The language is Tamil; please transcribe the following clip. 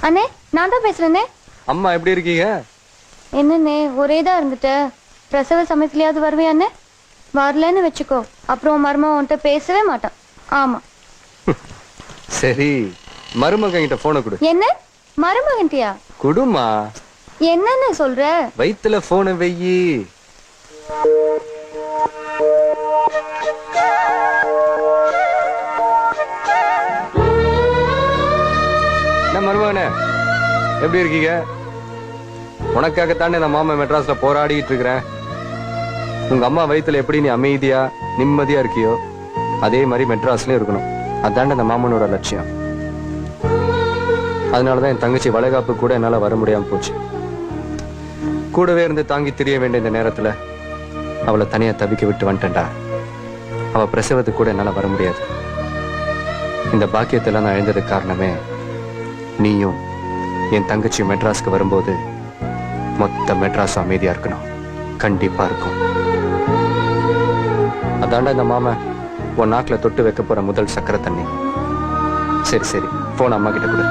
அண்ணே, நான் தான் பேசுறேனே. அம்மா எப்படி இருக்கீங்க? என்னண்ணே ஒரேதான் இருந்துட்ட? பிரசவ சமயத்துலயாவது வருவே அண்ணே? வரலன்னு வச்சுக்கோ, அப்புறம் மருமகன் உன்கிட்ட பேசவே மாட்டான். ஆமா. சரி, மருமகன் கிட்ட போனை கொடு. என்ன மருமகன்ட்டியா? குடுமா. என்னன்னு சொல்ற? வயித்துல போனை வெயி. என்ன மருமகனே, எப்படி இருக்கீங்க? உனக்காகத்தானே நான் மாமா மெட்ராஸ்ல போராடிட்டு இருக்கிறேன். உங்க அம்மா வயித்துல எப்படி நீ அமைதியா நிம்மதியா இருக்கியோ அதே மாதிரி மெட்ராஸ்லயும் இருக்கணும். அதாண்ட அந்த மாமனோட லட்சியம். அதனாலதான் என் தங்கச்சி வளைகாப்பு கூட என்னால வர முடியாம போச்சு. கூடவே இருந்து தாங்கி திரிய வேண்டிய இந்த நேரத்துல அவளை தனியா தவிக்க விட்டு வந்துட்டேன்டா. அவ பிரசவத்துக்கு கூட என்னால வர முடியாது. இந்த பாக்கியத்தெல்லாம் நான் எழுந்ததுக்கு காரணமே நீயும் என் தங்கச்சி மெட்ராஸ்க்கு வரும்போது மொத்த மெட்ராஸ் அமைதியா இருக்கணும். கண்டிப்பா இருக்கும். அதாண்டா இந்த மாமன் உன் நாக்குல தொட்டு வைக்க போற முதல் சக்கரை தண்ணி. சரி சரி, போன் அம்மா கிட்ட கொடு.